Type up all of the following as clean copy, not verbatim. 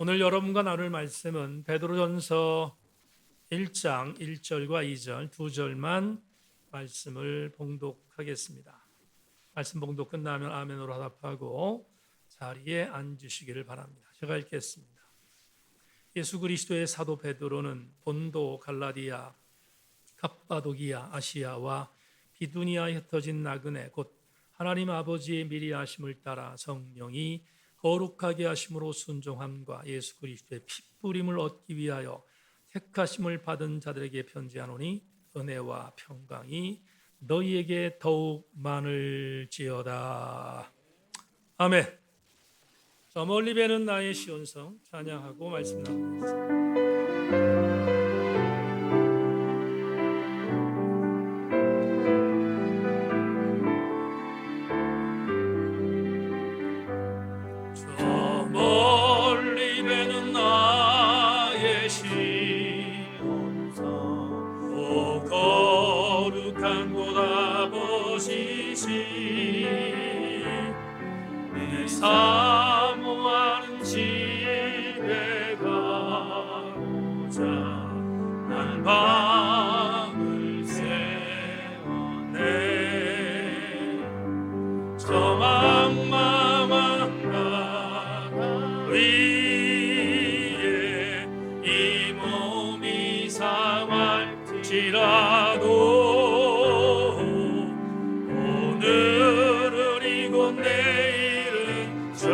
오늘 여러분과 나눌 말씀은 베드로전서 1장 1절과 2절 두 절만 말씀을 봉독하겠습니다. 말씀 봉독 끝나면 아멘으로 화답하고 자리에 앉으시기를 바랍니다. 제가 읽겠습니다. 예수 그리스도의 사도 베드로는 본도, 갈라디아, 갑바도기아, 아시아와 비두니아에 흩어진 나그네 곧 하나님 아버지의 미리 하심을 따라 성령이 거룩하게 하심으로 순종함과 예수 그리스도의 핏부림을 얻기 위하여 택하심을 받은 자들에게 편지하노니 은혜와 평강이 너희에게 더욱 많을지어다. 아멘. 저 멀리 뵈는 나의 시온성 찬양하고 말씀 나누겠습니다. 사모하는 집에 가고자 난 밤을 새웠네. 저 망망한 바다 위에 이 몸이 상할지라도 오늘은 이곳 내일은 주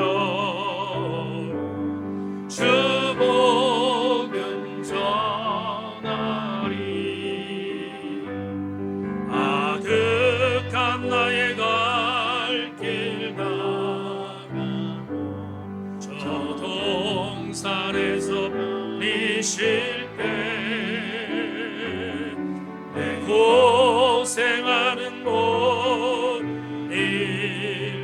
복음 전하리. 아득한 나의 갈 길 나가고 저 동산에서 네 쉴 때 내 고생하는 모든 일들을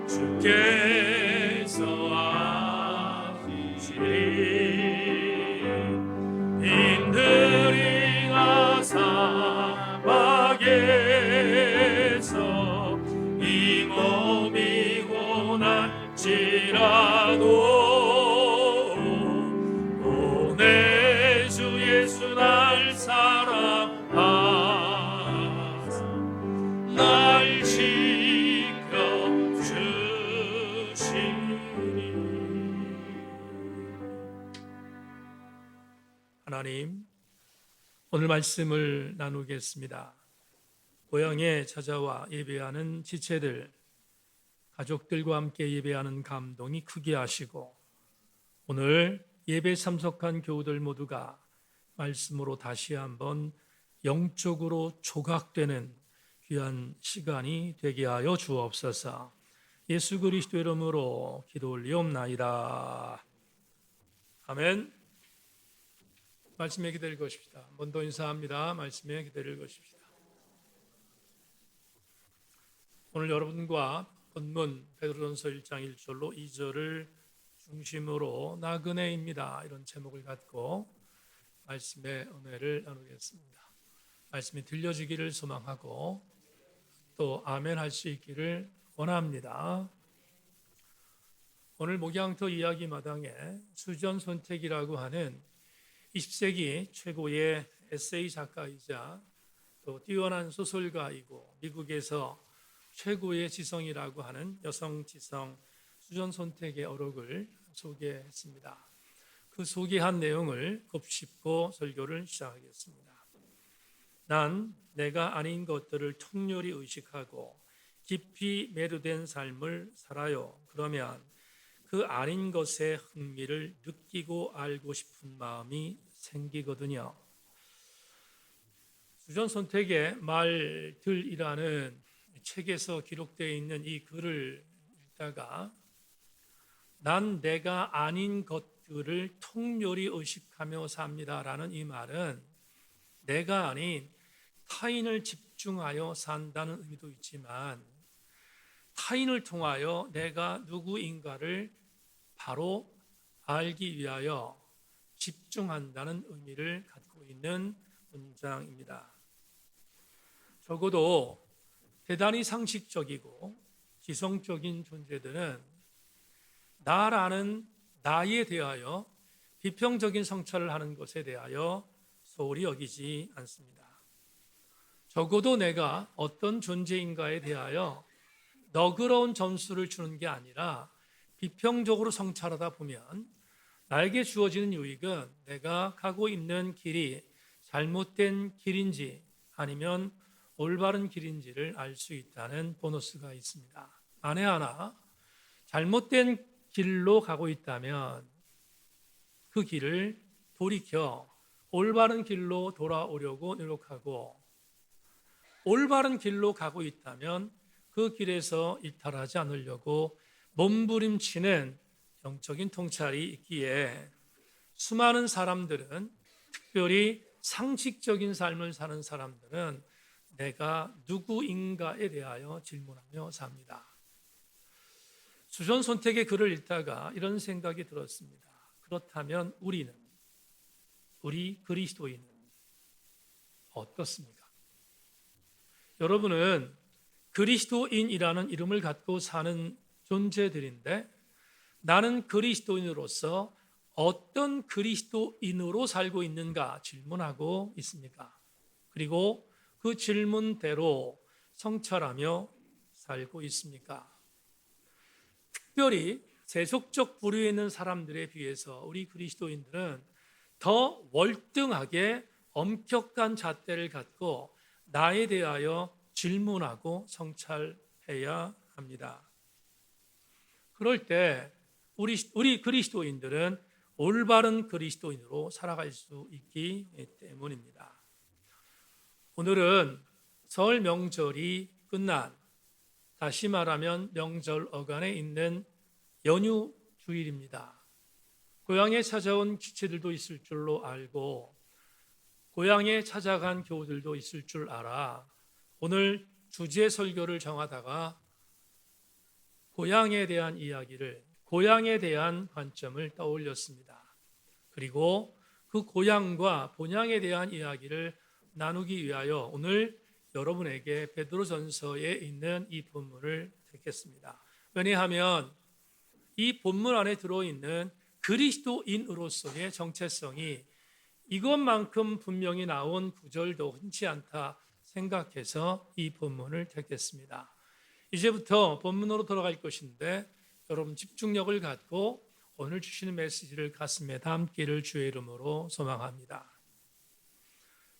주께서 인들이가 사막에서 이 몸이 고난지라도 오내 주 예수 날 사랑하사 날 지켜주시니. 하나님, 오늘 말씀을 나누겠습니다. 고향에 찾아와 예배하는 지체들, 가족들과 함께 예배하는 감동이 크게 하시고 오늘 예배 참석한 교우들 모두가 말씀으로 다시 한번 영적으로 조각되는 귀한 시간이 되게 하여 주옵소서. 예수 그리스도 이름으로 기도 올리옵나이다. 아멘. 말씀에 기다릴 것입니다. 먼저 인사합니다. 말씀에 기다릴 것입니다. 오늘 여러분과 본문 베드로전서 1장 1절로 2절을 중심으로 나그네입니다. 이런 제목을 갖고 말씀의 은혜를 나누겠습니다. 말씀이 들려지기를 소망하고 또 아멘 할 수 있기를 원합니다. 오늘 목양터 이야기 마당에 수전 손택이라고 하는 20세기 최고의 에세이 작가이자 또 뛰어난 소설가이고 미국에서 최고의 지성이라고 하는 여성 지성 수전 손택의 어록을 소개했습니다. 그 소개한 내용을 곱씹고 설교를 시작하겠습니다. 난 내가 아닌 것들을 통렬히 의식하고 깊이 매료된 삶을 살아요. 그러면 그 아닌 것에 흥미를 느끼고 알고 싶은 마음이 생기거든요. 수전 손택의 말들이라는 책에서 기록되어 있는 이 글을 읽다가 난 내가 아닌 것들을 통렬히 의식하며 삽니다라는 이 말은 내가 아닌 타인을 집중하여 산다는 의미도 있지만 타인을 통하여 내가 누구인가를 바로 알기 위하여 집중한다는 의미를 갖고 있는 문장입니다. 적어도 대단히 상식적이고 지성적인 존재들은 나라는 나에 대하여 비평적인 성찰을 하는 것에 대하여 소홀히 여기지 않습니다. 적어도 내가 어떤 존재인가에 대하여 너그러운 점수를 주는 게 아니라 비평적으로 성찰하다 보면 나에게 주어지는 유익은 내가 가고 있는 길이 잘못된 길인지 아니면 올바른 길인지를 알 수 있다는 보너스가 있습니다. 만에 하나 잘못된 길로 가고 있다면 그 길을 돌이켜 올바른 길로 돌아오려고 노력하고, 올바른 길로 가고 있다면 그 길에서 이탈하지 않으려고 몸부림치는 영적인 통찰이 있기에 수많은 사람들은, 특별히 상식적인 삶을 사는 사람들은 내가 누구인가에 대하여 질문하며 삽니다. 수전 손택의 글을 읽다가 이런 생각이 들었습니다. 그렇다면 우리 그리스도인은 어떻습니까? 여러분은 그리스도인이라는 이름을 갖고 사는 존재들인데, 나는 그리스도인으로서 어떤 그리스도인으로 살고 있는가 질문하고 있습니까? 그리고 그 질문대로 성찰하며 살고 있습니까? 특별히 세속적 부류에 있는 사람들에 비해서 우리 그리스도인들은 더 월등하게 엄격한 잣대를 갖고 나에 대하여 질문하고 성찰해야 합니다. 그럴 때 우리 그리스도인들은 올바른 그리스도인으로 살아갈 수 있기 때문입니다. 오늘은 설 명절이 끝난, 다시 말하면 명절 어간에 있는 연휴 주일입니다. 고향에 찾아온 지체들도 있을 줄로 알고 고향에 찾아간 교우들도 있을 줄 알아 오늘 주제 설교를 정하다가 고향에 대한 이야기를, 고향에 대한 관점을 떠올렸습니다. 그리고 그 고향과 본향에 대한 이야기를 나누기 위하여 오늘 여러분에게 베드로전서에 있는 이 본문을 택했습니다. 왜냐하면 이 본문 안에 들어있는 그리스도인으로서의 정체성이 이것만큼 분명히 나온 구절도 흔치 않다 생각해서 이 본문을 택했습니다. 이제부터 본문으로 돌아갈 것인데 여러분 집중력을 갖고 오늘 주시는 메시지를 가슴에 담기를 주의 이름으로 소망합니다.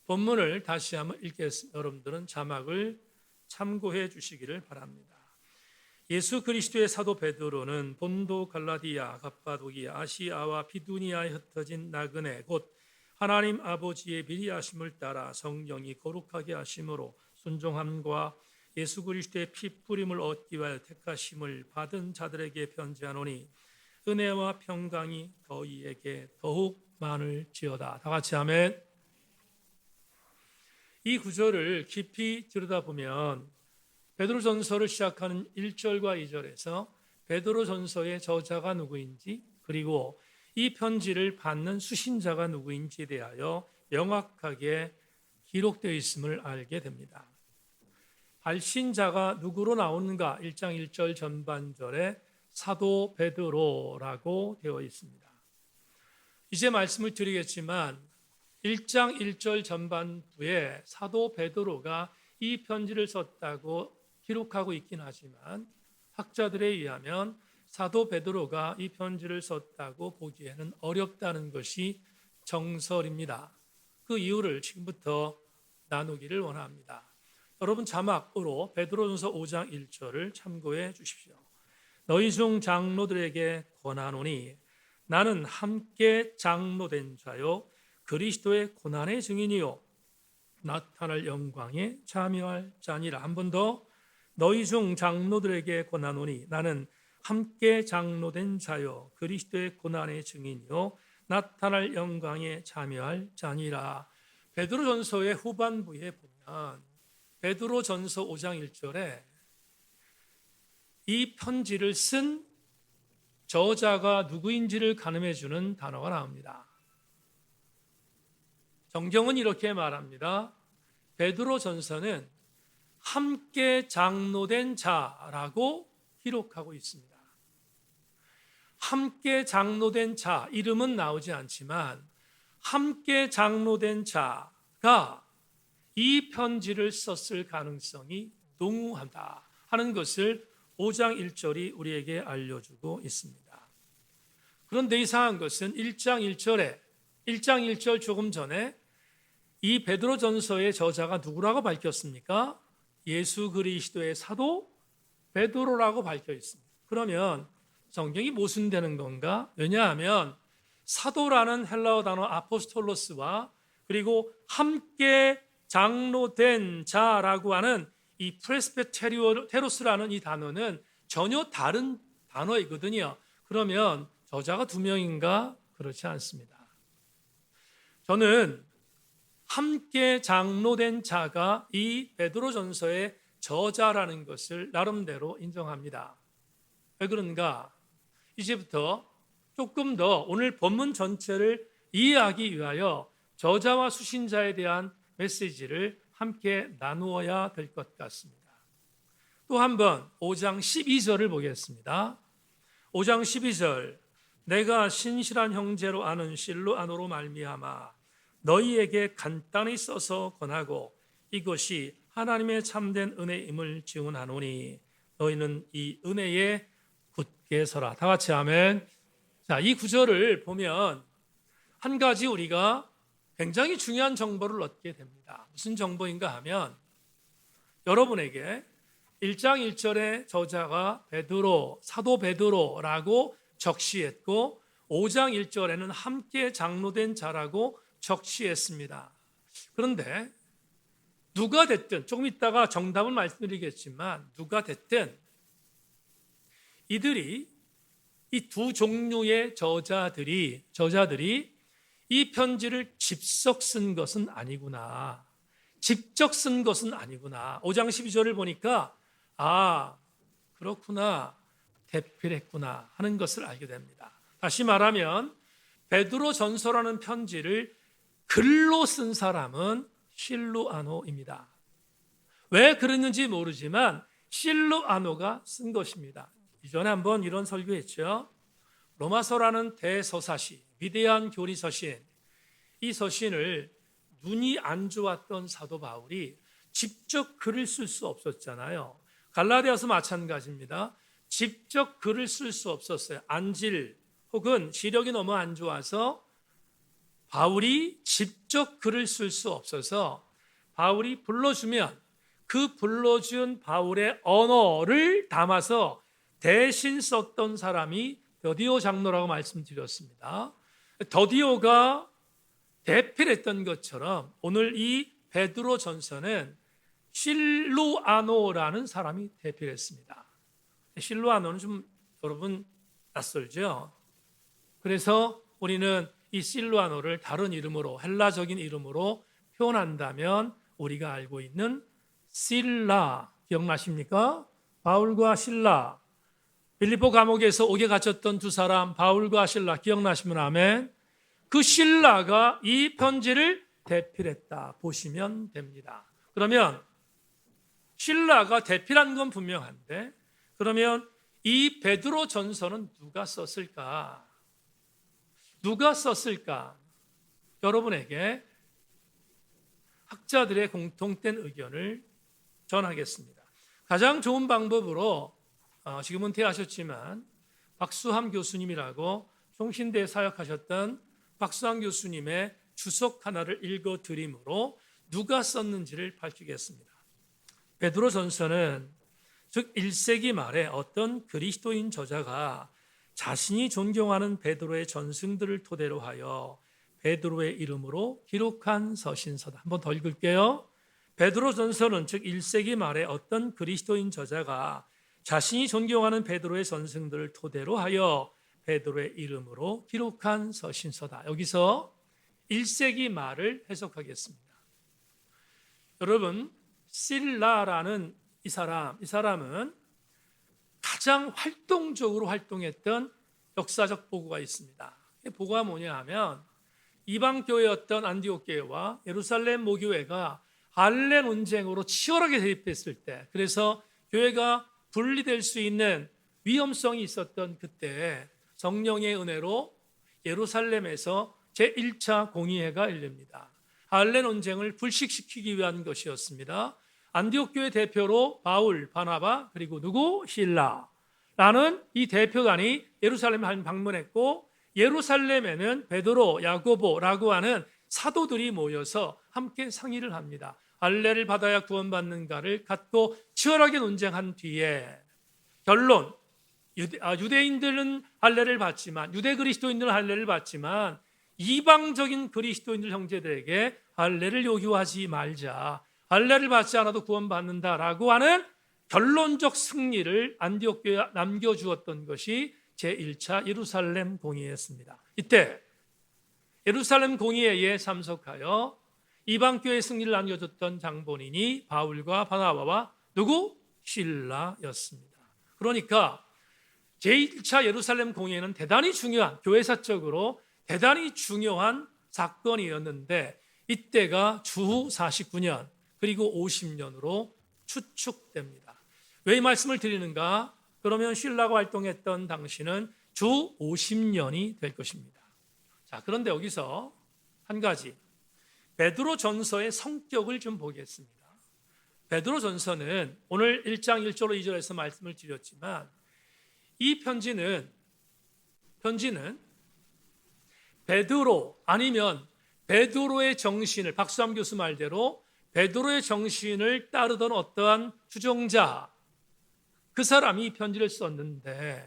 본문을 다시 한번 읽겠습니다. 여러분들은 자막을 참고해 주시기를 바랍니다. 예수 그리스도의 사도 베드로는 본도, 갈라디아, 갑바도기아, 아시아와 비두니아에 흩어진 나그네 곧 하나님 아버지의 미리 하심을 따라 성령이 거룩하게 하심으로 순종함과 예수 그리스도의 피 뿌림을 얻기 위하여 택하심을 받은 자들에게 편지하노니 은혜와 평강이 너희에게 더욱 많을지어다. 다 같이 아멘. 이 구절을 깊이 들여다보면 베드로전서를 시작하는 1절과 2절에서 베드로전서의 저자가 누구인지, 그리고 이 편지를 받는 수신자가 누구인지에 대하여 명확하게 기록되어 있음을 알게 됩니다. 발신자가 누구로 나오는가? 1장 1절 전반절에 사도 베드로라고 되어 있습니다. 이제 말씀을 드리겠지만 1장 1절 전반부에 사도 베드로가 이 편지를 썼다고 기록하고 있긴 하지만 학자들에 의하면 사도 베드로가 이 편지를 썼다고 보기에는 어렵다는 것이 정설입니다. 그 이유를 지금부터 나누기를 원합니다. 여러분 자막으로 베드로전서 5장 1절을 참고해 주십시오. 너희 중 장로들에게 권하노니 나는 함께 장로된 자요 그리스도의 고난의 증인이요 나타날 영광에 참여할 자니라. 한 번 더, 너희 중 장로들에게 권하노니 나는 함께 장로된 자요 그리스도의 고난의 증인이요 나타날 영광에 참여할 자니라. 베드로전서의 후반부에 보면 베드로전서 5장 1절에 이 편지를 쓴 저자가 누구인지를 가늠해 주는 단어가 나옵니다. 성경은 이렇게 말합니다. 베드로전서는 함께 장로된 자라고 기록하고 있습니다. 함께 장로된 자, 이름은 나오지 않지만 함께 장로된 자가 이 편지를 썼을 가능성이 농후하다 하는 것을 5장 1절이 우리에게 알려주고 있습니다. 그런데 이상한 것은 1장 1절 조금 전에 이 베드로전서의 저자가 누구라고 밝혔습니까? 예수 그리스도의 사도 베드로라고 밝혀 있습니다. 그러면 성경이 모순되는 건가? 왜냐하면 사도라는 헬라어 단어 아포스톨로스와 그리고 함께 장로된 자라고 하는 이 프레스베테로스라는 이 단어는 전혀 다른 단어이거든요. 그러면 저자가 두 명인가? 그렇지 않습니다. 저는 함께 장로된 자가 이 베드로전서의 저자라는 것을 나름대로 인정합니다. 왜 그런가? 이제부터 조금 더 오늘 본문 전체를 이해하기 위하여 저자와 수신자에 대한 메시지를 함께 나누어야 될 것 같습니다. 또 한번 5장 12절을 보겠습니다. 5장 12절, 내가 신실한 형제로 아는 실로아노로 말미암아 너희에게 간단히 써서 권하고 이것이 하나님의 참된 은혜임을 증언하노니 너희는 이 은혜에 굳게 서라. 다 같이 아멘. 자, 이 구절을 보면 한 가지 우리가 굉장히 중요한 정보를 얻게 됩니다. 무슨 정보인가 하면 여러분에게 1장 1절의 저자가 베드로, 사도 베드로라고 적시했고 5장 1절에는 함께 장로된 자라고 적시했습니다. 그런데 누가 됐든 조금 있다가 정답을 말씀드리겠지만 누가 됐든 이들이 이 두 종류의 저자들이 이 편지를 직접 쓴 것은 아니구나. 직접 쓴 것은 아니구나. 5장 12절을 보니까 그렇구나. 대필했구나 하는 것을 알게 됩니다. 다시 말하면 베드로 전서라는 편지를 글로 쓴 사람은 실루아노입니다. 왜 그랬는지 모르지만 실루아노가 쓴 것입니다. 이전에 한번 이런 설교했죠. 로마서라는 대서사시, 위대한 교리 서신, 이 서신을 눈이 안 좋았던 사도 바울이 직접 글을 쓸 수 없었잖아요. 갈라디아서 마찬가지입니다. 직접 글을 쓸 수 없었어요. 안질 혹은 시력이 너무 안 좋아서 바울이 직접 글을 쓸 수 없어서 바울이 불러주면 그 불러준 바울의 언어를 담아서 대신 썼던 사람이 더디오 장로라고 말씀드렸습니다. 더디오가 대필했던 것처럼 오늘 이 베드로 전서는 실루아노라는 사람이 대필했습니다. 실루아노는 좀 여러분 낯설죠? 그래서 우리는 이 실루아노를 다른 이름으로 헬라적인 이름으로 표현한다면 우리가 알고 있는 실라 기억나십니까? 바울과 실라 빌립보 감옥에서 옥에 갇혔던 두 사람 바울과 실라 기억나시면 아멘. 그 실라가 이 편지를 대필했다 보시면 됩니다. 그러면 실라가 대필한 건 분명한데 그러면 이 베드로 전서는 누가 썼을까? 누가 썼을까? 여러분에게 학자들의 공통된 의견을 전하겠습니다. 가장 좋은 방법으로 지금은 은퇴하셨지만 박수함 교수님이라고 총신대에 사역하셨던 박수함 교수님의 주석 하나를 읽어드림으로 누가 썼는지를 밝히겠습니다. 베드로 전서는 즉 1세기 말에 어떤 그리스도인 저자가 자신이 존경하는 베드로의 전승들을 토대로 하여 베드로의 이름으로 기록한 서신서다. 한번 더 읽을게요. 베드로 전서는 즉 1세기 말에 어떤 그리스도인 저자가 자신이 존경하는 베드로의 전승들을 토대로 하여 베드로의 이름으로 기록한 서신서다. 여기서 1세기 말을 해석하겠습니다. 여러분, 실라라는 이 사람은 가장 활동적으로 활동했던 역사적 보고가 있습니다. 이 보고가 뭐냐 하면 이방 교회였던 안디옥 교회와 예루살렘 모교회가 할례 논쟁으로 치열하게 대립했을 때, 그래서 교회가 분리될 수 있는 위험성이 있었던 그때 성령의 은혜로 예루살렘에서 제1차 공의회가 열립니다. 할례 논쟁을 불식시키기 위한 것이었습니다. 안디옥 교회 대표로 바울, 바나바, 그리고 누구? 실라라는 이 대표단이 예루살렘을 방문했고, 예루살렘에는 베드로, 야고보라고 하는 사도들이 모여서 함께 상의를 합니다. 할례를 받아야 구원받는가를 갖고 치열하게 논쟁한 뒤에 결론, 유대인들은 할례를 받지만, 유대 그리스도인들은 할례를 받지만 이방적인 그리스도인들 형제들에게 할례를 요구하지 말자, 할례를 받지 않아도 구원받는다라고 하는 결론적 승리를 안디옥 교회에 남겨주었던 것이 제1차 예루살렘 공의회였습니다. 이때 예루살렘 공의회에 참석하여 이방교회의 승리를 남겨줬던 장본인이 바울과 바나바와 누구? 실라였습니다. 그러니까 제1차 예루살렘 공의회는 대단히 중요한, 교회사적으로 대단히 중요한 사건이었는데, 이때가 주후 49년 그리고 50년으로 추측됩니다. 왜 이 말씀을 드리는가? 그러면 실라가 활동했던 당시는 주 50년이 될 것입니다. 자, 그런데 여기서 한 가지, 베드로 전서의 성격을 좀 보겠습니다. 베드로 전서는 오늘 1장 1절로 2절에서 말씀을 드렸지만, 이 편지는 베드로 아니면 베드로의 정신을, 박수함 교수 말대로 베드로의 정신을 따르던 어떠한 추종자, 그 사람이 이 편지를 썼는데,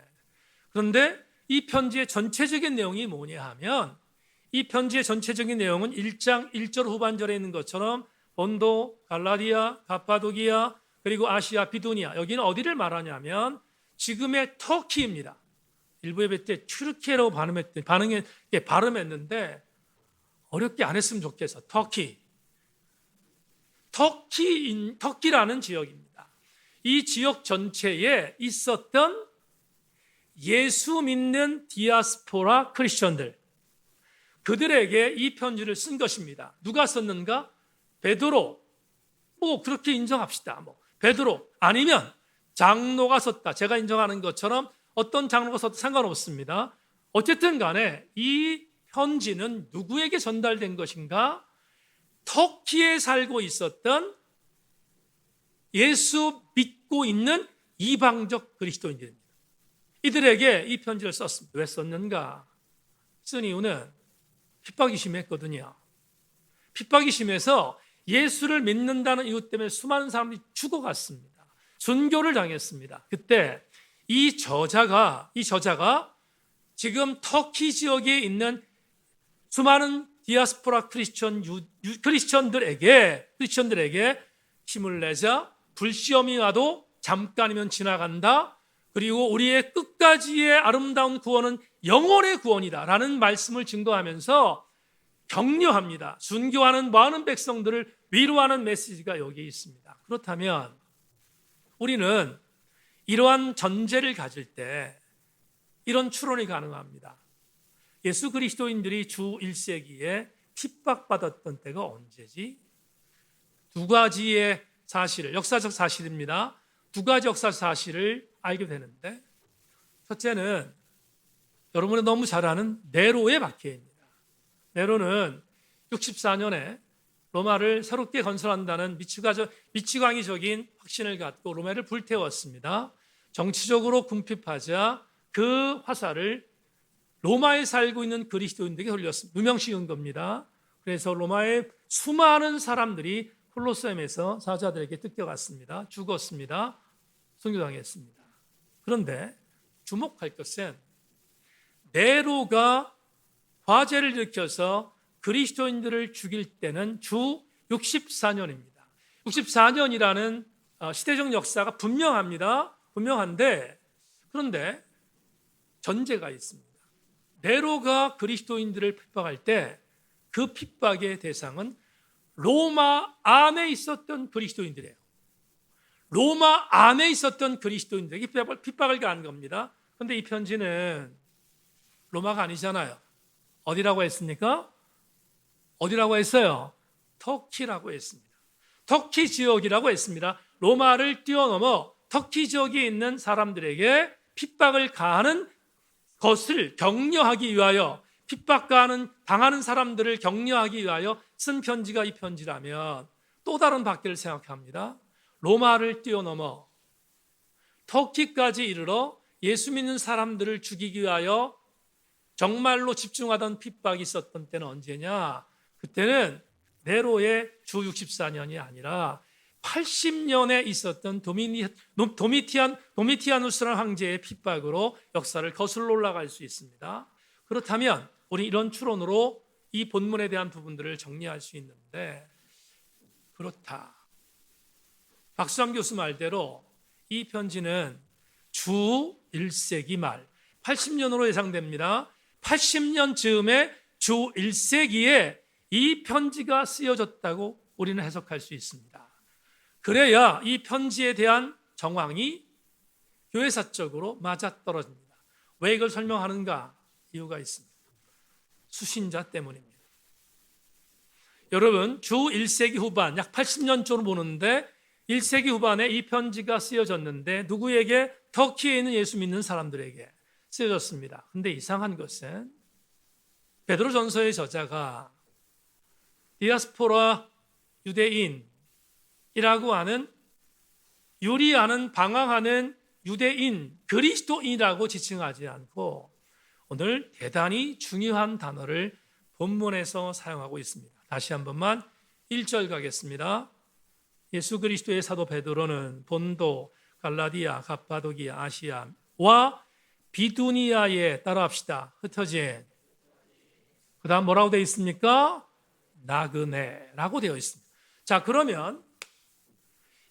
그런데 이 편지의 전체적인 내용이 뭐냐 하면, 이 편지의 전체적인 내용은 1장 1절 후반절에 있는 것처럼 본도, 갈라디아, 갑바도기아, 그리고 아시아, 비두니아, 여기는 어디를 말하냐면 지금의 터키입니다. 일부 예배 때 튀르키예라고 발음했는데 어렵게 안 했으면 좋겠어. 터키라는 지역입니다. 이 지역 전체에 있었던 예수 믿는 디아스포라 크리스천들, 그들에게 이 편지를 쓴 것입니다. 누가 썼는가? 베드로, 그렇게 인정합시다. 베드로 아니면 장로가 썼다. 제가 인정하는 것처럼 어떤 장로가 썼다 상관없습니다. 어쨌든 간에 이 편지는 누구에게 전달된 것인가? 터키에 살고 있었던 예수 믿고 있는 이방적 그리스도인들입니다. 이들에게 이 편지를 썼습니다. 왜 썼는가? 쓴 이유는 핍박이 심했거든요. 핍박이 심해서 예수를 믿는다는 이유 때문에 수많은 사람들이 죽어갔습니다. 순교를 당했습니다. 그때 이 저자가 지금 터키 지역에 있는 수많은 디아스포라 크리스천들에게 힘을 내자, 불시험이 와도 잠깐이면 지나간다, 그리고 우리의 끝까지의 아름다운 구원은 영원의 구원이다라는 말씀을 증거하면서 격려합니다. 순교하는 많은 백성들을 위로하는 메시지가 여기 있습니다. 그렇다면 우리는 이러한 전제를 가질 때 이런 추론이 가능합니다. 예수 그리스도인들이 주 1세기에 핍박받았던 때가 언제지? 두 가지의 사실을, 역사적 사실입니다. 두 가지 역사적 사실을 알게 되는데, 첫째는 여러분이 너무 잘 아는 네로의 박해입니다. 네로는 64년에 로마를 새롭게 건설한다는 미치광이적인 확신을 갖고 로마를 불태웠습니다. 정치적으로 궁핍하자 그 화살을 로마에 살고 있는 그리스도인들에게 돌렸습니다. 누명 씌운 겁니다. 그래서 로마의 수많은 사람들이 콜로세움에서 사자들에게 뜯겨갔습니다. 죽었습니다. 순교당했습니다. 그런데 주목할 것은 네로가 화재를 일으켜서 그리스도인들을 죽일 때는 주 64년입니다. 64년이라는 시대적 역사가 분명한데, 그런데 전제가 있습니다. 네로가 그리스도인들을 핍박할 때 그 핍박의 대상은 로마 안에 있었던 그리스도인들이에요. 로마 안에 있었던 그리스도인들에게 핍박을 가한 겁니다. 그런데 이 편지는 로마가 아니잖아요. 어디라고 했습니까? 어디라고 했어요? 터키라고 했습니다. 터키 지역이라고 했습니다. 로마를 뛰어넘어 터키 지역에 있는 사람들에게 핍박을 가하는 것을 격려하기 위하여, 당하는 사람들을 격려하기 위하여 쓴 편지가 이 편지라면 또 다른 밖을 생각합니다. 로마를 뛰어넘어 터키까지 이르러 예수 믿는 사람들을 죽이기 위하여 정말로 집중하던 핍박이 있었던 때는 언제냐? 그때는 네로의 주 64년이 아니라 80년에 있었던 도미티아누스라는 황제의 핍박으로 역사를 거슬러 올라갈 수 있습니다. 그렇다면 우리 이런 추론으로 이 본문에 대한 부분들을 정리할 수 있는데, 그렇다. 박수남 교수 말대로 이 편지는 주 1세기 말 80년으로 예상됩니다. 80년 즈음에 주 1세기에 이 편지가 쓰여졌다고 우리는 해석할 수 있습니다. 그래야 이 편지에 대한 정황이 교회사적으로 맞아떨어집니다. 왜 이걸 설명하는가? 이유가 있습니다. 수신자 때문입니다. 여러분, 주 1세기 후반, 약 80년 쪽으로 보는데 1세기 후반에 이 편지가 쓰여졌는데 누구에게? 터키에 있는 예수 믿는 사람들에게 쓰여졌습니다. 근데 이상한 것은 베드로전서의 저자가 디아스포라 유대인이라고 하는 유리하는 방황하는 유대인, 그리스도인이라고 지칭하지 않고 오늘 대단히 중요한 단어를 본문에서 사용하고 있습니다. 다시 한 번만 1절 가겠습니다. 예수 그리스도의 사도 베드로는 본도, 갈라디아, 갑바도기아, 아시아와 비두니아에 따라합시다. 흩어진. 그 다음 뭐라고 되어 있습니까? 나그네라고 되어 있습니다. 자, 그러면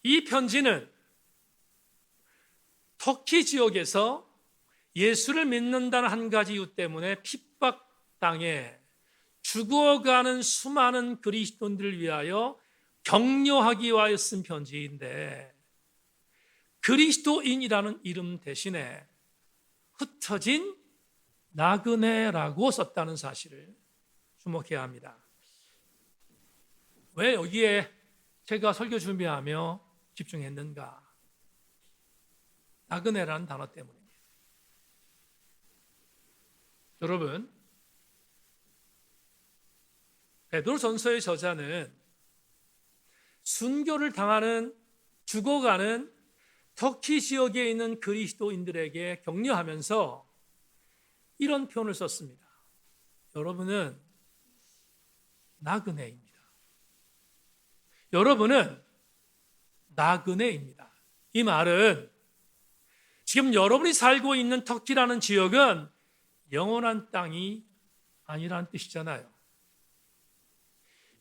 이 편지는 터키 지역에서 예수를 믿는다는 한 가지 이유 때문에 핍박당해 죽어가는 수많은 그리스도인들을 위하여 격려하기 위하여 쓴 편지인데, 그리스도인이라는 이름 대신에 흩어진 나그네라고 썼다는 사실을 주목해야 합니다. 왜 여기에 제가 설교 준비하며 집중했는가? 나그네라는 단어 때문입니다. 여러분, 베드로전서의 저자는 순교를 당하는, 죽어가는 터키 지역에 있는 그리스도인들에게 격려하면서 이런 표현을 썼습니다. 여러분은 나그네입니다. 여러분은 나그네입니다. 이 말은 지금 여러분이 살고 있는 터키라는 지역은 영원한 땅이 아니라는 뜻이잖아요.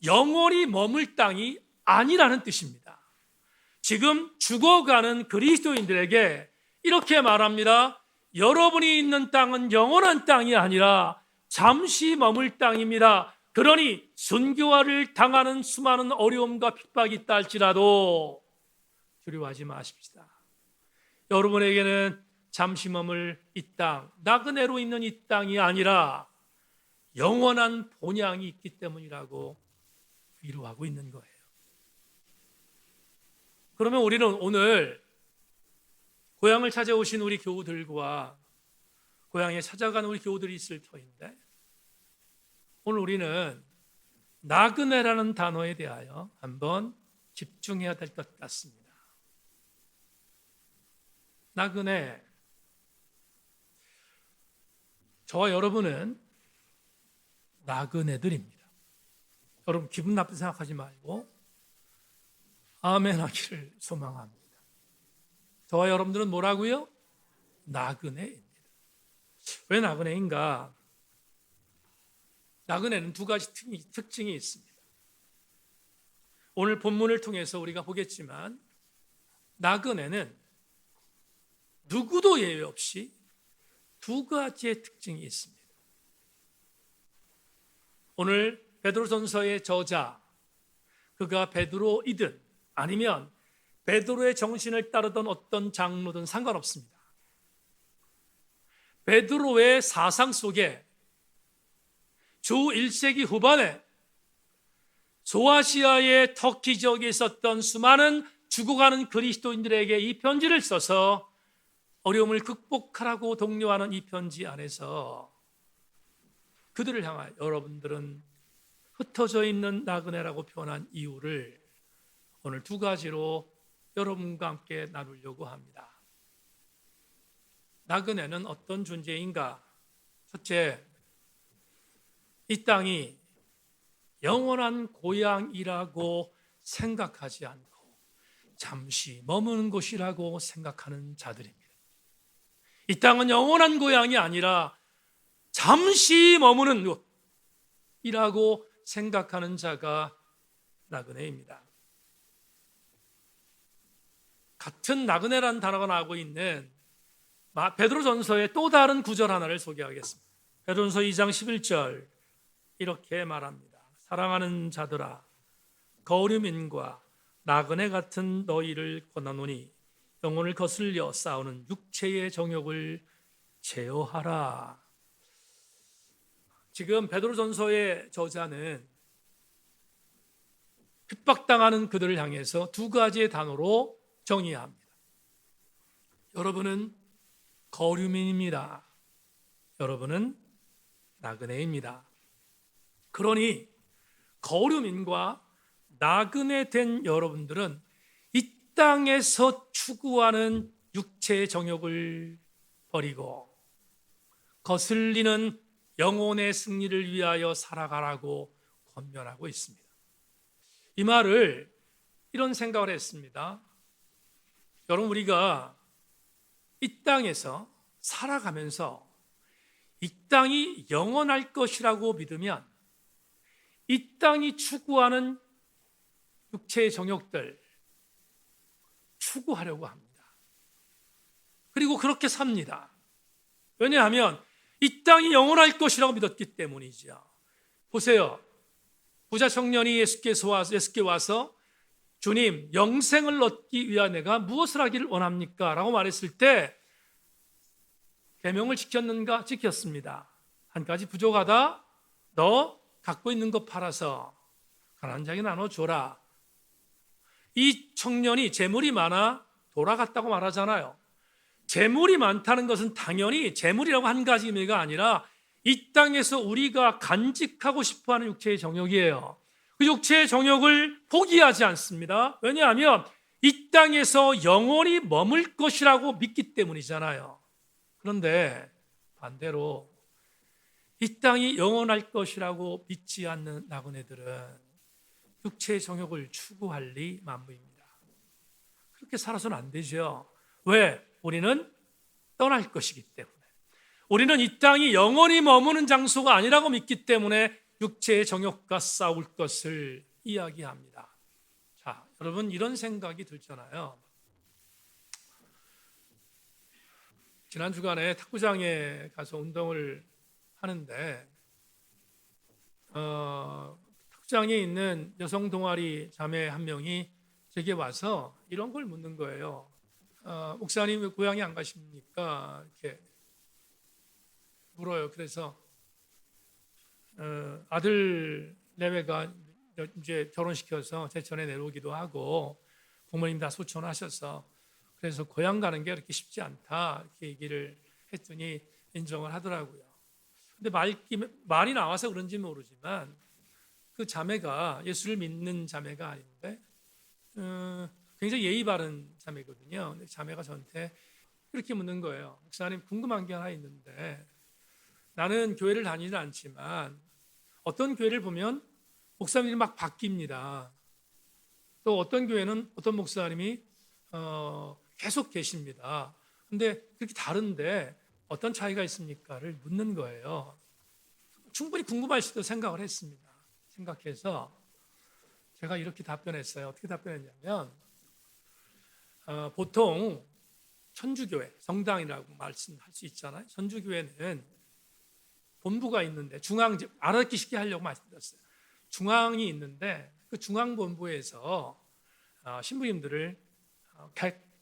영원히 머물 땅이 아니라는 뜻입니다. 지금 죽어가는 그리스도인들에게 이렇게 말합니다. 여러분이 있는 땅은 영원한 땅이 아니라 잠시 머물 땅입니다. 그러니 순교화를 당하는 수많은 어려움과 핍박이 있다 할지라도 두려워하지 마십시다. 여러분에게는 잠시 머물 이 땅, 나그네로 있는 이 땅이 아니라 영원한 본향이 있기 때문이라고 위로하고 있는 거예요. 그러면 우리는 오늘 고향을 찾아오신 우리 교우들과 고향에 찾아가는 우리 교우들이 있을 터인데, 오늘 우리는 나그네라는 단어에 대하여 한번 집중해야 될 것 같습니다. 나그네. 저와 여러분은 나그네들입니다. 여러분 기분 나쁘게 생각하지 말고 아멘 하기를 소망합니다. 저와 여러분들은 뭐라고요? 나그네입니다. 왜 나그네인가? 나그네는 두 가지 특징이 있습니다. 오늘 본문을 통해서 우리가 보겠지만 나그네는 누구도 예외 없이 두 가지의 특징이 있습니다. 오늘 베드로전서의 저자, 그가 베드로이든 아니면 베드로의 정신을 따르던 어떤 장로든 상관없습니다. 베드로의 사상 속에 주 1세기 후반에 소아시아의 터키 지역에 있었던 수많은 죽어가는 그리스도인들에게 이 편지를 써서 어려움을 극복하라고 독려하는 이 편지 안에서 그들을 향하여 여러분들은 흩어져 있는 나그네라고 표현한 이유를 오늘 두 가지로 여러분과 함께 나누려고 합니다. 나그네는 어떤 존재인가? 첫째, 이 땅이 영원한 고향이라고 생각하지 않고 잠시 머무는 곳이라고 생각하는 자들입니다. 이 땅은 영원한 고향이 아니라 잠시 머무는 곳이라고 생각하는 자가 나그네입니다. 같은 나그네라는 단어가 나오고 있는 베드로전서의 또 다른 구절 하나를 소개하겠습니다. 베드로전서 2장 11절 이렇게 말합니다. 사랑하는 자들아, 거류민과 나그네 같은 너희를 권하노니 영혼을 거슬려 싸우는 육체의 정욕을 제어하라. 지금 베드로전서의 저자는 핍박당하는 그들을 향해서 두 가지의 단어로 정의합니다. 여러분은 거류민입니다. 여러분은 나그네입니다. 그러니 거류민과 나그네 된 여러분들은 이 땅에서 추구하는 육체의 정욕을 버리고 거슬리는 영혼의 승리를 위하여 살아가라고 권면하고 있습니다. 이 말을 이런 생각을 했습니다. 여러분, 우리가 이 땅에서 살아가면서 이 땅이 영원할 것이라고 믿으면 이 땅이 추구하는 육체의 정욕들 추구하려고 합니다. 그리고 그렇게 삽니다. 왜냐하면 이 땅이 영원할 것이라고 믿었기 때문이죠. 보세요. 부자 청년이 예수께 와서 주님, 영생을 얻기 위한 내가 무엇을 하기를 원합니까? 라고 말했을 때 계명을 지켰는가? 지켰습니다. 한 가지 부족하다. 너 갖고 있는 것 팔아서 가난한 자에게 나눠줘라. 이 청년이 재물이 많아 돌아갔다고 말하잖아요. 재물이 많다는 것은 당연히 재물이라고 한 가지 의미가 아니라 이 땅에서 우리가 간직하고 싶어하는 육체의 정욕이에요. 그 육체의 정욕을 포기하지 않습니다. 왜냐하면 이 땅에서 영원히 머물 것이라고 믿기 때문이잖아요. 그런데 반대로 이 땅이 영원할 것이라고 믿지 않는 나그네들은 육체의 정욕을 추구할 리 만무입니다. 그렇게 살아서는 안 되죠. 왜? 우리는 떠날 것이기 때문에. 우리는 이 땅이 영원히 머무는 장소가 아니라고 믿기 때문에 육체의 정욕과 싸울 것을 이야기합니다. 자, 여러분, 이런 생각이 들잖아요. 지난 주간에 탁구장에 가서 운동을 하는데 탁구장에 있는 여성 동아리 자매 한 명이 제게 와서 이런 걸 묻는 거예요. 목사님 왜 고향에 안 가십니까? 이렇게 물어요. 그래서 아들 내외가 이제 결혼시켜서 제천에 내려오기도 하고 부모님 다 소천하셔서 그래서 고향 가는 게 그렇게 쉽지 않다 이렇게 얘기를 했더니 인정을 하더라고요. 근데 말이 나와서 그런지 모르지만 그 자매가 예수를 믿는 자매가 아닌데 굉장히 예의 바른 자매거든요. 근데 자매가 저한테 이렇게 묻는 거예요. 목사님, 궁금한 게 하나 있는데 나는 교회를 다니지 않지만 어떤 교회를 보면 목사님이 막 바뀝니다. 또 어떤 교회는 어떤 목사님이 계속 계십니다. 근데 그렇게 다른데 어떤 차이가 있습니까?를 묻는 거예요. 충분히 궁금할 수도 생각을 했습니다. 생각해서 제가 이렇게 답변했어요. 어떻게 답변했냐면 보통 천주교회, 성당이라고 말씀할 수 있잖아요. 천주교회는 본부가 있는데 알아듣기 쉽게 하려고 말씀드렸어요. 중앙이 있는데 그 중앙본부에서 신부님들을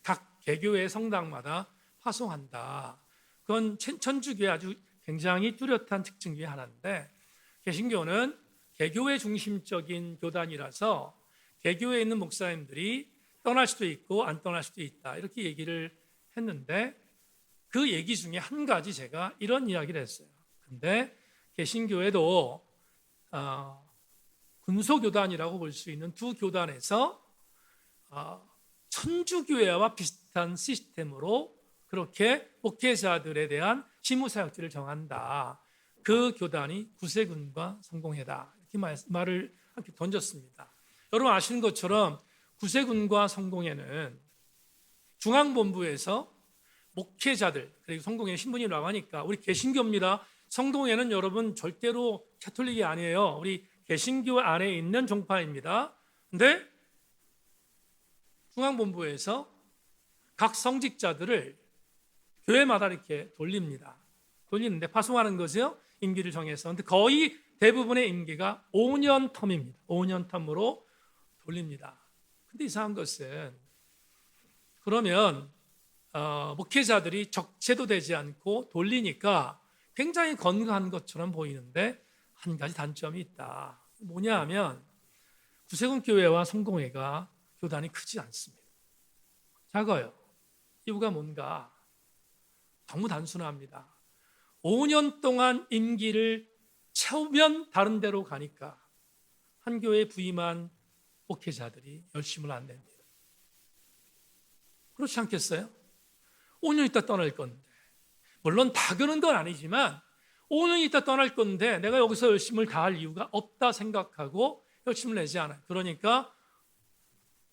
각 개교회 성당마다 파송한다. 그건 천주교의 아주 굉장히 뚜렷한 특징 중에 하나인데 개신교는 개교회 중심적인 교단이라서 개교회에 있는 목사님들이 떠날 수도 있고 안 떠날 수도 있다. 이렇게 얘기를 했는데 그 얘기 중에 한 가지 제가 이런 이야기를 했어요. 근데 개신교에도 군소교단이라고 볼 수 있는 두 교단에서 천주교회와 비슷한 시스템으로 그렇게 목회자들에 대한 직무사역지를 정한다. 그 교단이 구세군과 성공회다. 이렇게 말을 함께 던졌습니다. 여러분 아시는 것처럼 구세군과 성공회는 중앙본부에서 목회자들, 그리고 성공회는 신분이라고 하니까 우리 개신교입니다. 성공회는 여러분 절대로 가톨릭이 아니에요. 우리 개신교 안에 있는 종파입니다. 근데 중앙본부에서 각 성직자들을 교회마다 이렇게 돌리는데 파송하는 거죠. 임기를 정해서. 근데 거의 대부분의 임기가 5년 텀입니다. 5년 텀으로 돌립니다. 근데 이상한 것은 그러면 목회자들이 적체도 되지 않고 돌리니까 굉장히 건강한 것처럼 보이는데 한 가지 단점이 있다. 뭐냐 하면 구세군 교회와 성공회가 교단이 크지 않습니다. 작아요. 이유가 뭔가? 너무 단순합니다. 5년 동안 임기를 채우면 다른 데로 가니까 한 교회에 부임한 목회자들이 열심을 안 냅니다. 그렇지 않겠어요? 5년 있다 떠날 건데, 물론 다 그런 건 아니지만 5년 있다 떠날 건데 내가 여기서 열심을 다할 이유가 없다 생각하고 열심을 내지 않아요. 그러니까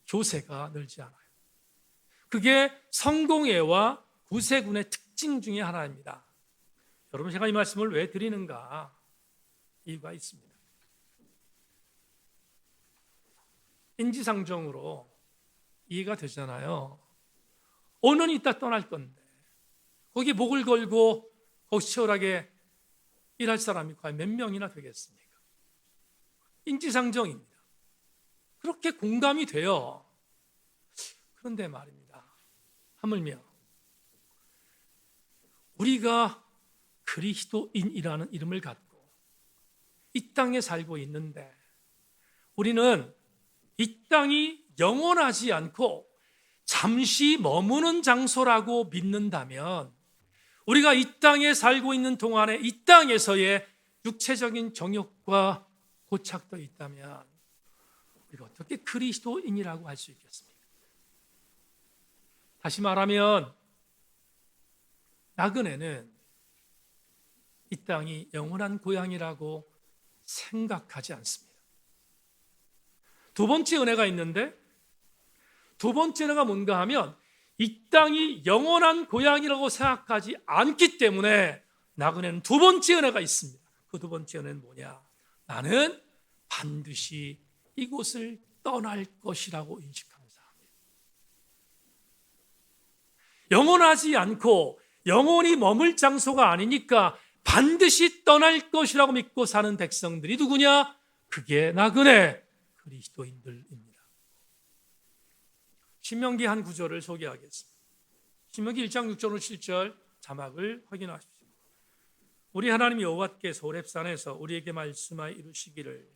교세가 늘지 않아요. 그게 성공회와 구세군의 특징 중에 하나입니다. 여러분 제가 이 말씀을 왜 드리는가? 이유가 있습니다. 인지상정으로 이해가 되잖아요. 5년 있다 떠날 건데 거기 목을 걸고 거기 치열하게 일할 사람이 과연 몇 명이나 되겠습니까? 인지상정입니다. 그렇게 공감이 돼요. 그런데 말입니다. 하물며 우리가 그리스도인이라는 이름을 갖고 이 땅에 살고 있는데 우리는 이 땅이 영원하지 않고 잠시 머무는 장소라고 믿는다면 우리가 이 땅에 살고 있는 동안에 이 땅에서의 육체적인 정욕과 고착도 있다면 우리가 어떻게 그리스도인이라고 할 수 있겠습니까? 다시 말하면 나그네는 이 땅이 영원한 고향이라고 생각하지 않습니다. 두 번째 은혜가 있는데 두 번째 은혜가 뭔가 하면 이 땅이 영원한 고향이라고 생각하지 않기 때문에 나그네는 두 번째 은혜가 있습니다. 그 두 번째 은혜는 뭐냐? 나는 반드시 이곳을 떠날 것이라고 인식하는 사람이에요. 영원하지 않고 영원히 머물 장소가 아니니까 반드시 떠날 것이라고 믿고 사는 백성들이 누구냐? 그게 나그네 그리스도인들입니다. 신명기 한 구절을 소개하겠습니다. 신명기 1장 6절 7절 자막을 확인하십시오. 우리 하나님 여호와께서 호렙산에서 우리에게 말씀하여 이루시기를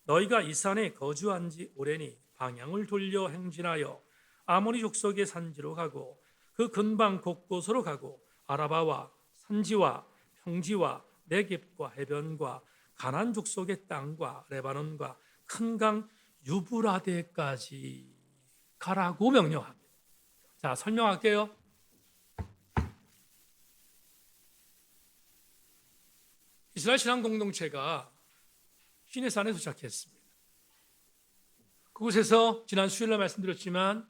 너희가 이 산에 거주한 지 오래니 방향을 돌려 행진하여 아모리 족속의 산지로 가고 그 근방 곳곳으로 가고 아라바와 산지와 평지와 네겝과 해변과 가나안 족속의 땅과 레바논과 큰 강 유브라데까지 가라고 명령합니다. 자, 설명할게요. 이스라엘 신앙 공동체가 시내산에 도착했습니다. 그곳에서 지난 수요일날 말씀드렸지만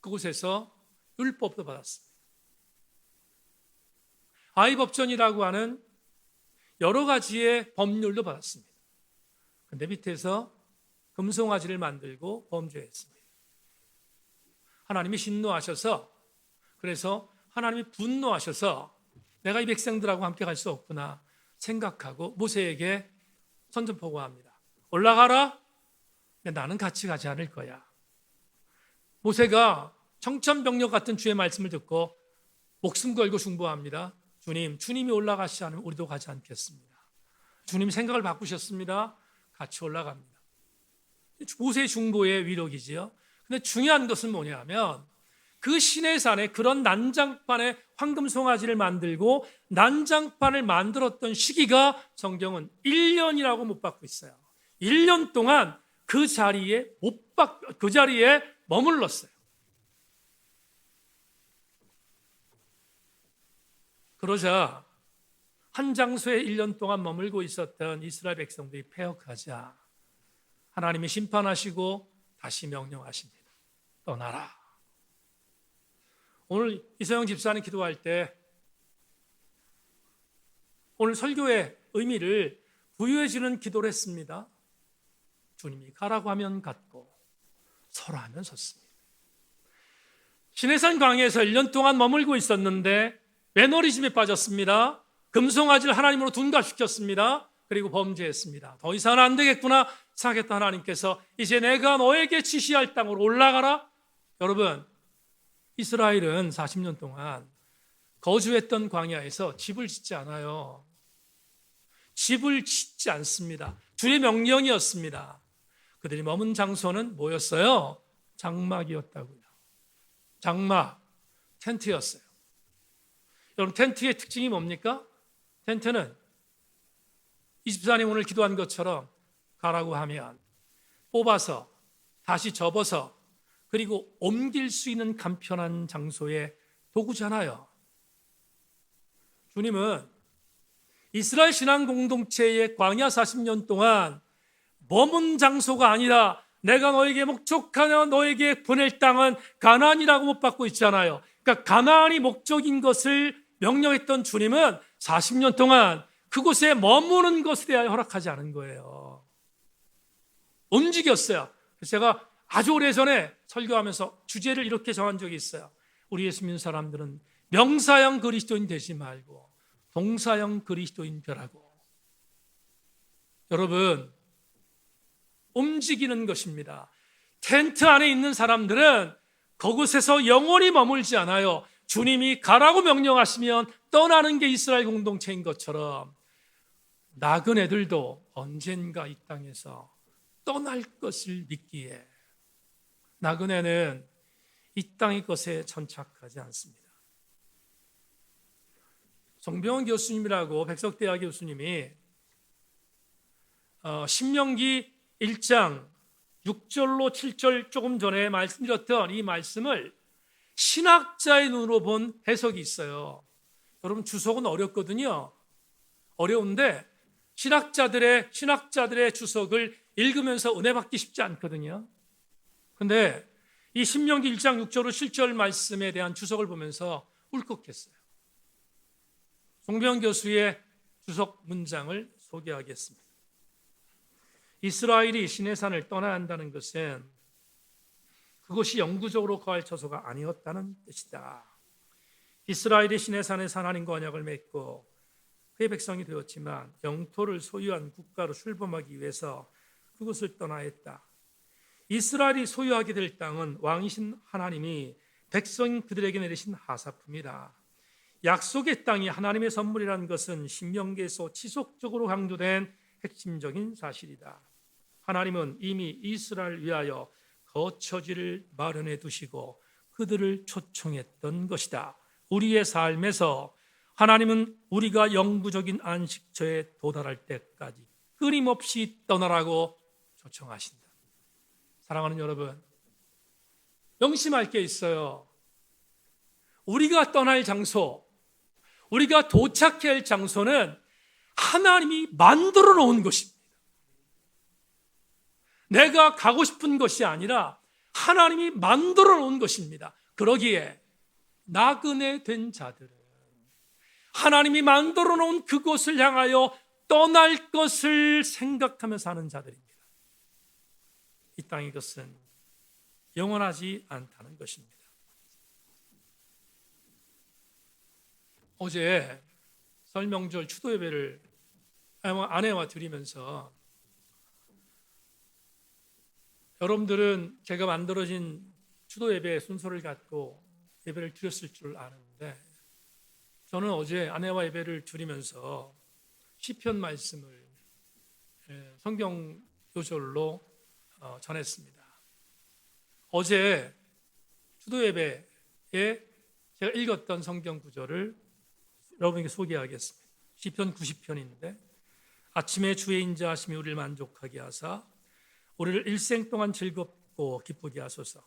그곳에서 율법도 받았습니다. 아이법전이라고 하는 여러 가지의 법률도 받았습니다. 근데 밑에서 금송아지를 만들고 범죄했습니다. 하나님이 진노하셔서 그래서 하나님이 분노하셔서 내가 이 백성들하고 함께 갈 수 없구나 생각하고 모세에게 선전포고합니다. 올라가라. 나는 같이 가지 않을 거야. 모세가 청천벽력 같은 주의 말씀을 듣고 목숨 걸고 중보합니다. 주님이 올라가시지 않으면 우리도 가지 않겠습니다. 주님 생각을 바꾸셨습니다. 같이 올라갑니다. 모세의 중보의 위력이지요. 근데 중요한 것은 뭐냐면 그 시내산에 그런 난장판에 황금송아지를 만들고 난장판을 만들었던 시기가 성경은 1년이라고 못 받고 있어요. 1년 동안 그 자리에 머물렀어요. 그러자 한 장소에 1년 동안 머물고 있었던 이스라엘 백성들이 패역하자 하나님이 심판하시고 다시 명령하십니다. 떠나라. 오늘 이서영 집사님 기도할 때 오늘 설교의 의미를 부유해지는 기도를 했습니다. 주님이 가라고 하면 갔고 서라 하면 섰습니다. 시내산 광야에서 1년 동안 머물고 있었는데 매너리즘에 빠졌습니다. 금송아지를 하나님으로 둔갑시켰습니다. 그리고 범죄했습니다. 더 이상은 안 되겠구나 생각했던 하나님께서 이제 내가 너에게 지시할 땅으로 올라가라. 여러분, 이스라엘은 40년 동안 거주했던 광야에서 집을 짓지 않아요. 집을 짓지 않습니다. 주의 명령이었습니다. 그들이 머문 장소는 뭐였어요? 장막이었다고요. 장막, 텐트였어요. 여러분, 텐트의 특징이 뭡니까? 텐트는 24님 오늘 기도한 것처럼 가라고 하면 뽑아서 다시 접어서 그리고 옮길 수 있는 간편한 장소의 도구잖아요. 주님은 이스라엘 신앙 공동체의 광야 40년 동안 머문 장소가 아니라 내가 너에게 목적하여 너에게 보낼 땅은 가나안이라고 못 받고 있잖아요. 그러니까 가나안이 목적인 것을 명령했던 주님은 40년 동안 그곳에 머무는 것에 대하여 허락하지 않은 거예요. 움직였어요. 그래서 제가 아주 오래전에 설교하면서 주제를 이렇게 정한 적이 있어요. 우리 예수 믿는 사람들은 명사형 그리스도인 되지 말고 동사형 그리스도인 되라고. 여러분, 움직이는 것입니다. 텐트 안에 있는 사람들은 그곳에서 영원히 머물지 않아요. 주님이 가라고 명령하시면 떠나는 게 이스라엘 공동체인 것처럼 나그네들도 언젠가 이 땅에서 떠날 것을 믿기에 나그네는 이 땅의 것에 천착하지 않습니다. 정병원 교수님이라고 백석대학 교수님이 신명기 1장 6절로 7절 조금 전에 말씀드렸던 이 말씀을 신학자의 눈으로 본 해석이 있어요. 여러분, 주석은 어렵거든요. 어려운데 신학자들의 주석을 읽으면서 은혜 받기 쉽지 않거든요. 근데 이 신명기 1장 6절로 7절 말씀에 대한 주석을 보면서 울컥했어요. 정병원 교수의 주석 문장을 소개하겠습니다. 이스라엘이 시내산을 떠나야 한다는 것은 그것이 영구적으로 거할 처소가 아니었다는 뜻이다. 이스라엘이 시내산에서 하나님과 언약을 맺고 그의 백성이 되었지만 영토를 소유한 국가로 출범하기 위해서 그곳을 떠나야 했다. 이스라엘이 소유하게 될 땅은 왕이신 하나님이 백성 그들에게 내리신 하사품이다. 약속의 땅이 하나님의 선물이라는 것은 신명기에서 지속적으로 강조된 핵심적인 사실이다. 하나님은 이미 이스라엘을 위하여 거처지를 마련해 두시고 그들을 초청했던 것이다. 우리의 삶에서 하나님은 우리가 영구적인 안식처에 도달할 때까지 끊임없이 떠나라고 초청하신다. 사랑하는 여러분, 명심할 게 있어요. 우리가 떠날 장소, 우리가 도착해야 할 장소는 하나님이 만들어 놓은 것입니다. 내가 가고 싶은 것이 아니라 하나님이 만들어 놓은 것입니다. 그러기에 나그네 된 자들은 하나님이 만들어 놓은 그곳을 향하여 떠날 것을 생각하며 사는 자들입니다. 이 땅의 것은 영원하지 않다는 것입니다. 어제 설 명절 추도 예배를 아내와 드리면서 여러분들은 제가 만들어진 추도 예배 순서를 갖고 예배를 드렸을 줄 아는데 저는 어제 아내와 예배를 드리면서 시편 말씀을 성경 요절로 전했습니다. 어제 추도 예배 제가 읽었던 성경 구절을 여러분에게 소개하겠습니다. 시편 90편인데 아침에 주의 인자하심이 우리를 만족하게 하사 우리를 일생 동안 즐겁고 기쁘게 하소서.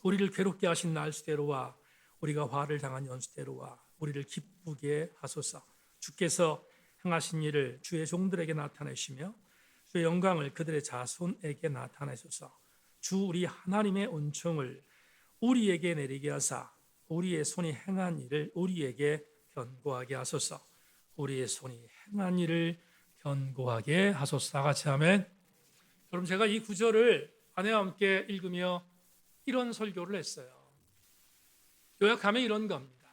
우리를 괴롭게 하신 날수대로와 우리가 화를 당한 연수대로와 우리를 기쁘게 하소서. 주께서 행하신 일을 주의 종들에게 나타내시며 주의 영광을 그들의 자손에게 나타내소서. 주 우리 하나님의 은총을 우리에게 내리게 하사 우리의 손이 행한 일을 우리에게 견고하게 하소서. 우리의 손이 행한 일을 견고하게 하소서. 다 같이 아멘. 여러분, 제가 이 구절을 아내와 함께 읽으며 이런 설교를 했어요. 요약하면 이런 겁니다.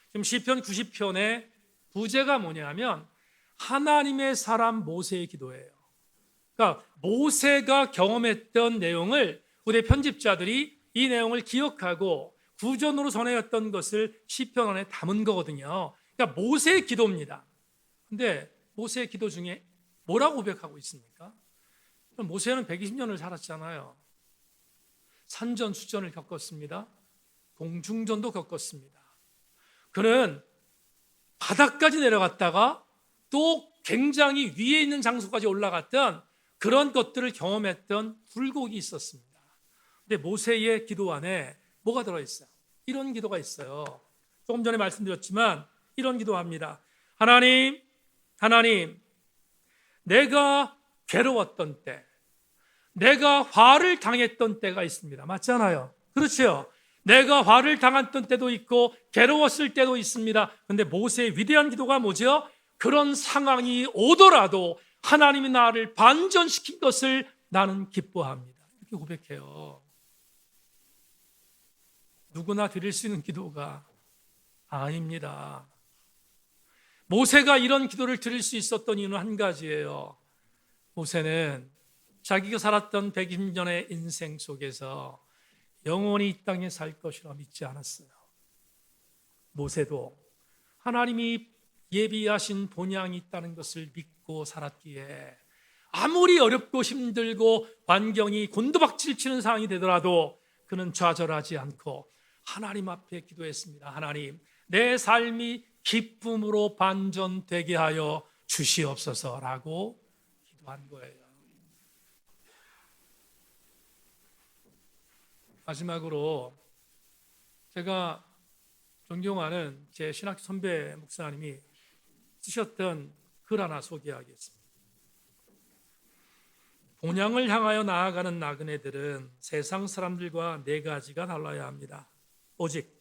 지금 시편 90편의 부제가 뭐냐면 하나님의 사람 모세의 기도예요. 그러니까 모세가 경험했던 내용을 후대 편집자들이 이 내용을 기억하고 구전으로 전해왔던 것을 시편 안에 담은 거거든요. 그러니까 모세의 기도입니다. 근데 모세의 기도 중에 뭐라고 고백하고 있습니까? 모세는 120년을 살았잖아요. 산전수전을 겪었습니다. 공중전도 겪었습니다. 그는 바닥까지 내려갔다가 또 굉장히 위에 있는 장소까지 올라갔던 그런 것들을 경험했던 굴곡이 있었습니다. 근데 모세의 기도 안에 뭐가 들어있어요? 이런 기도가 있어요. 조금 전에 말씀드렸지만 이런 기도합니다. 하나님, 내가 괴로웠던 때, 내가 화를 당했던 때가 있습니다. 맞잖아요. 그렇죠? 내가 화를 당했던 때도 있고 괴로웠을 때도 있습니다. 그런데 모세의 위대한 기도가 뭐죠? 그런 상황이 오더라도 하나님이 나를 반전시킨 것을 나는 기뻐합니다. 이렇게 고백해요. 누구나 드릴 수 있는 기도가 아닙니다. 모세가 이런 기도를 드릴 수 있었던 이유는 한 가지예요. 모세는 자기가 살았던 120년의 인생 속에서 영원히 이 땅에 살 것이라 믿지 않았어요. 모세도 하나님이 예비하신 본향이 있다는 것을 믿고 살았기에 아무리 어렵고 힘들고 환경이 곤두박질 치는 상황이 되더라도 그는 좌절하지 않고 하나님 앞에 기도했습니다. 하나님, 내 삶이 기쁨으로 반전되게 하여 주시옵소서라고 기도한 거예요. 마지막으로 제가 존경하는 제 신학 선배 목사님이 쓰셨던 글 하나 소개하겠습니다. 본향을 향하여 나아가는 나그네들은 세상 사람들과 네 가지가 달라야 합니다. 오직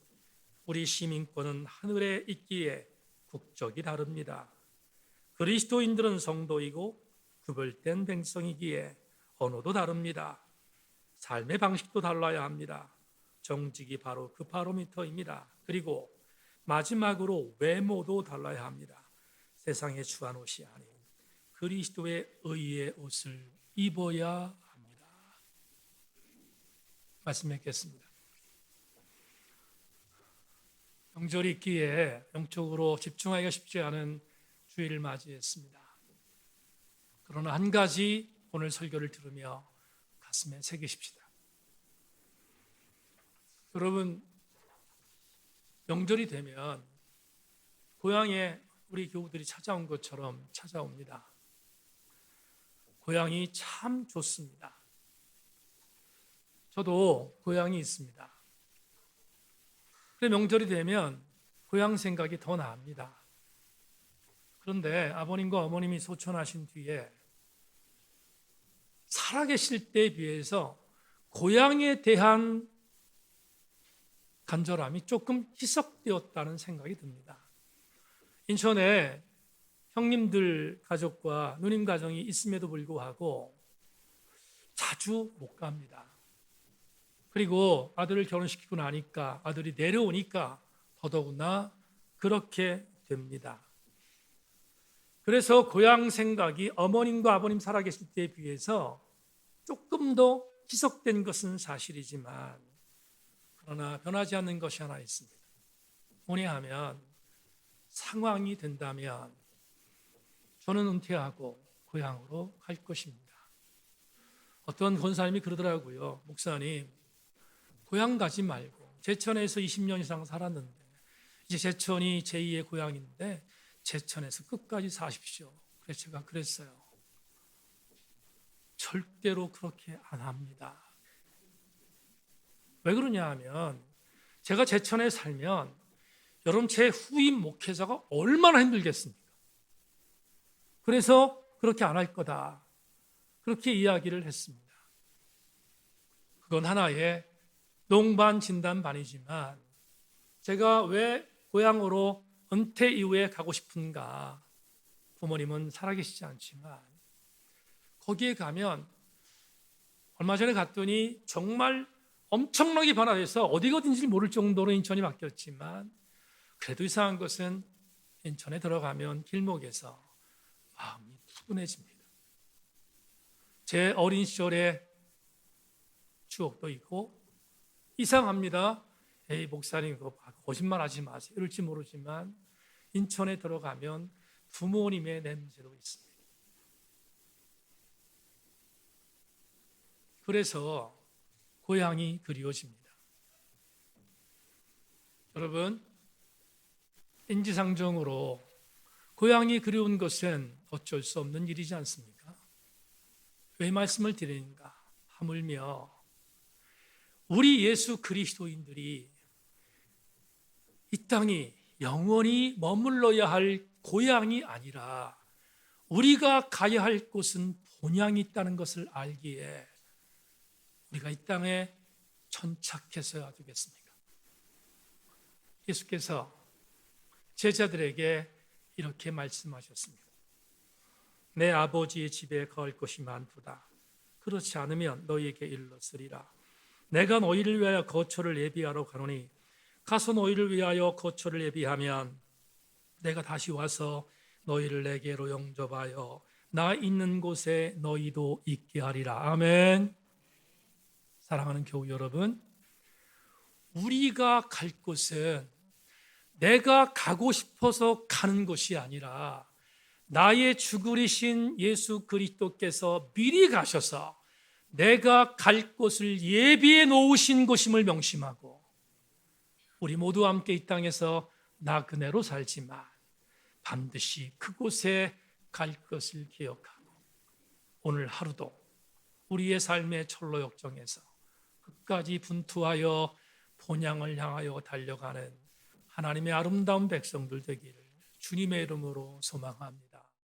우리 시민권은 하늘에 있기에 국적이 다릅니다. 그리스도인들은 성도이고 구별된 백성이기에 언어도 다릅니다. 삶의 방식도 달라야 합니다. 정직이 바로 그 바로미터입니다. 그리고 마지막으로 외모도 달라야 합니다. 세상에 추한 옷이 아닌 그리스도의 의의 옷을 입어야 합니다. 말씀 맺겠습니다. 명절이 있기에 영적으로 집중하기가 쉽지 않은 주일을 맞이했습니다. 그러나 한 가지 오늘 설교를 들으며 가슴에 새기십시다. 여러분, 명절이 되면 고향에 우리 교우들이 찾아온 것처럼 찾아옵니다. 고향이 참 좋습니다. 저도 고향이 있습니다. 그래 명절이 되면 고향 생각이 더 납니다. 그런데 아버님과 어머님이 소천하신 뒤에 살아계실 때에 비해서 고향에 대한 간절함이 조금 희석되었다는 생각이 듭니다. 인천에 형님들 가족과 누님 가정이 있음에도 불구하고 자주 못 갑니다. 그리고 아들을 결혼시키고 나니까 아들이 내려오니까 더더구나 그렇게 됩니다. 그래서 고향 생각이 어머님과 아버님 살아계실 때에 비해서 조금 더 희석된 것은 사실이지만 그러나 변하지 않는 것이 하나 있습니다. 뭐냐하면 상황이 된다면 저는 은퇴하고 고향으로 갈 것입니다. 어떤 권사님이 그러더라고요. 목사님, 고향 가지 말고 제천에서 20년 이상 살았는데 이제 제천이 제2의 고향인데 제천에서 끝까지 사십시오. 그래서 제가 그랬어요. 절대로 그렇게 안 합니다. 왜 그러냐 하면 제가 제천에 살면 여러분 제 후임 목회자가 얼마나 힘들겠습니까? 그래서 그렇게 안 할 거다. 그렇게 이야기를 했습니다. 그건 하나의 농반 진단반이지만 제가 왜 고향으로 은퇴 이후에 가고 싶은가? 부모님은 살아계시지 않지만 거기에 가면 얼마 전에 갔더니 정말 엄청나게 변화돼서 어디가 어딘지 모를 정도로 인천이 바뀌었지만 그래도 이상한 것은 인천에 들어가면 길목에서 마음이 푸근해집니다. 제 어린 시절의 추억도 있고 이상합니다. 에이 목사님 그거 거짓말하지 마세요. 이럴지 모르지만 인천에 들어가면 부모님의 냄새도 있습니다. 그래서 고향이 그리워집니다. 여러분 인지상정으로 고향이 그리운 것은 어쩔 수 없는 일이지 않습니까? 왜 말씀을 드리는가? 하물며 우리 예수 그리스도인들이 이 땅이 영원히 머물러야 할 고향이 아니라 우리가 가야 할 곳은 본향이 있다는 것을 알기에 우리가 이 땅에 천착해서야 되겠습니까? 예수께서 제자들에게 이렇게 말씀하셨습니다. 내 아버지의 집에 거할 것이 많도다. 그렇지 않으면 너희에게 일렀으리라. 내가 너희를 위하여 거처를 예비하러 가노니 가서 너희를 위하여 거처를 예비하면 내가 다시 와서 너희를 내게로 영접하여 나 있는 곳에 너희도 있게 하리라. 아멘. 사랑하는 교우 여러분, 우리가 갈 곳은 내가 가고 싶어서 가는 것이 아니라 나의 주그리신 예수 그리스도께서 미리 가셔서 내가 갈 곳을 예비해 놓으신 곳임을 명심하고 우리 모두 함께 이 땅에서 나그네로 살지만 반드시 그곳에 갈 것을 기억하고 오늘 하루도 우리의 삶의 철로역정에서 끝까지 분투하여 본향을 향하여 달려가는 하나님의 아름다운 백성들 되기를 주님의 이름으로 소망합니다.